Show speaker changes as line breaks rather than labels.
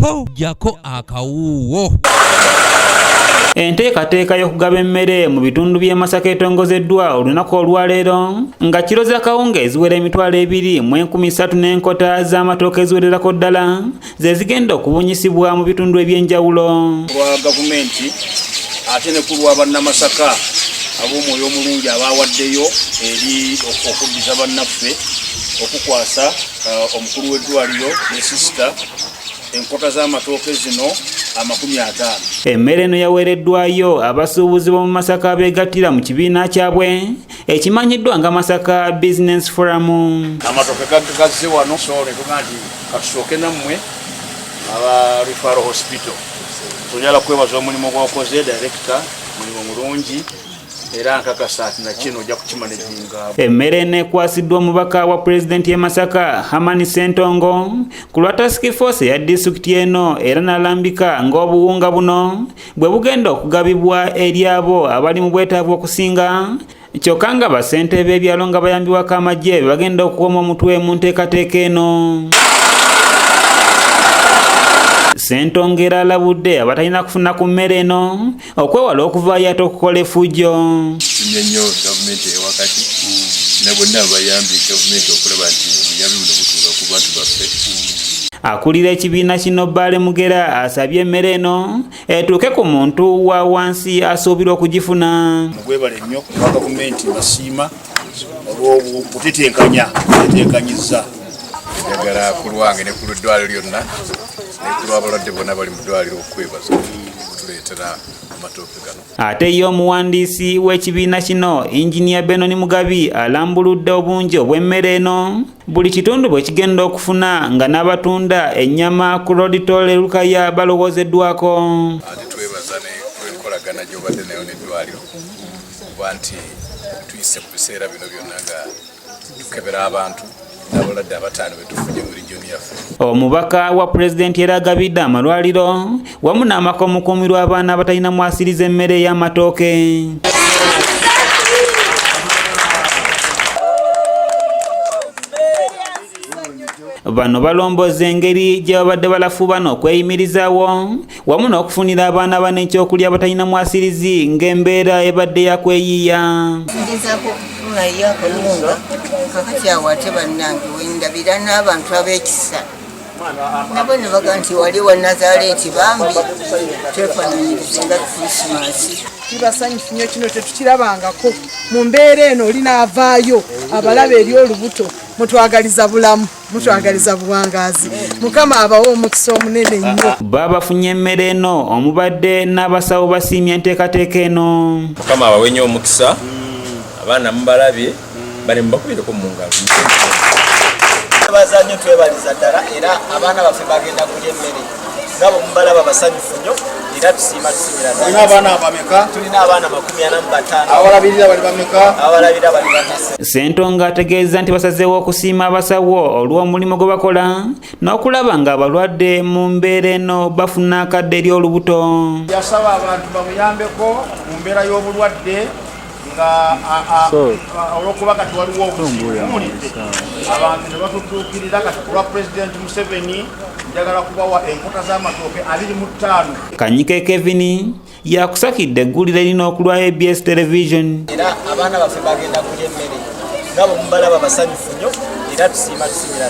po jako akawuwo.
Enteekateeka y'okugaba emmere mu bitundu by'e Masaka etongozeddwa olunaku olwaleero nga kiro z'akawunga eziwera emitwalo 2,013 n'enkota z'amatooke eziwererako ddala ze zigenda okubunyisibwa mu bitundu eby'enjawulo.
Lwa gavumenti ate ne ku lwa bannamasaka ab'omwoyo omulungi abaawaddeyo eri okuddiza bannaffe okukwasa omukulu w'eddwaliro ne sisita enkota z'amatooke zino 50.
Emmere eno yaweereddwayo abasuubuzi b'omu Masaka abeegattira mu kibiina kyabwe ekimanyiddwa nga Masaka Business Forum.
Amatooke gagazze wano so netuga nti katusooke nammwe aba Referral Hospital tunyala kwebaza omulimu gwakoze director mulimu mulungi era nkakasa ati na kino ojja kukimanejinga.
Emmere eneekwasiddwa omubaka wa pulezidenti y'e Masaka Hamani Ssentongo ku lwa task force ya disitulikiti eno era n'alambika ng'obuwunga buno bwe bugenda okugabibwa eri abo abali mu bwetaavu okusinga kyokka nga bassentebe b'ebyalo nga bayambibwako amagye bagenda okuwoma omutwe mu nteekateeka eno. Ssentongo era alabudde abatalina kufuna ku mmere eno okwewala okuvaayo ate okukola effujjo.
Tumye nnyo gavumenti ewakati ne bonna bayambye gavumenti okulaba nti obuyambi buno butuuka ku bantu baffe.
Akulira ekibiina kino Bbaale Mugera asabye emmere eno etuuke ku muntu wa wansi asuubirwa okugifuna.
Mugwebale nnyo ku gavumenti basiima olw'okutetenkanyizza.
Njagala ku lwange ne ku ddwaliro lyonna ne ku lw'abalwadde bonna bali mu ddwaliro okwebaza okutuleetera amatooke gano.
Ate ye omuwandiisi w'ekibiina kino Engineer Benoni Mugabi alambuludde obungi obw'emmere eno buli kitundu bwe kigenda okufuna nga n'abatunda ennyama ku Loditole Lukaya balowoozeddwako.
Ate twebaza ne enkolagana gy'obadde nayo n'eddwaliro kuba nti tuyise mu biseera bino byonna nga tukebera abantu n'abalwadde abataano be tufunye mu region yaffe.
Omubaka wa pulezidenti era agabidde amalwaliro wamu n'amaka omukuumirwa abaana abatalina mwasiriza emmere y'amatooke. Bano balomboza engeri gye babadde balafuubana okweyimirizaawo wamu n'okufunira abaana bano ekyokulya abatalina mwasirizi ng'embeera ebadde yakweyiiya.
kakakyawaate bannange wendabira n'abantu ab'ekisa nabo ne baga nti wali wa Nazaaleeti bambi twefaananyirize nga Krismasi.
Tubasanyufu nnyo kino tetukirabangako mu mbeera eno olinaavaayo abalaba eri olubuto mutwagaliza bulamu mutwagaliza buwangaazi Mukama abawa omukisa omunene nnyo.
Babafunye emmere eno omubadde n'abasawo basiimye enteekateeka eno.
Mukama abawe nnyo omukisa abaana mubalabye bali mubakubireko mu ngalo.
Abazannyo twebaliza ddala era abaana baffe bagenda kulya emmere ngabo mubalaba basanyufu nnyo era tusiima tusimira ddala.
Tulina abaana abameka?
Tulina abaana 45.
Abalabirira bali bameka?
Abalabirira bali 4.
Ssentongo ategeeza nti basazeewo okusiima abasawo olw'omulimu gwe bakola n'okulaba ng'abalwadde mu mbeera eno bafuna akadde eri olubuto.
Yasaba abantu bamuyambeko mu mbeera y'obulwadde nga olwokuba kati waliwo obusiimulidde abantu ne batutuukirira kati ku lwa Pulezidenti Museveni njagala kubawa enkota z'amatooke 25.
Kanyike Kevin yakusakidde eggulire erina okulwa ABS Television.
Era abaana baffe bagenda kulya emmere ngabo mubalaba basanyufu nnyo era tusiima tusimira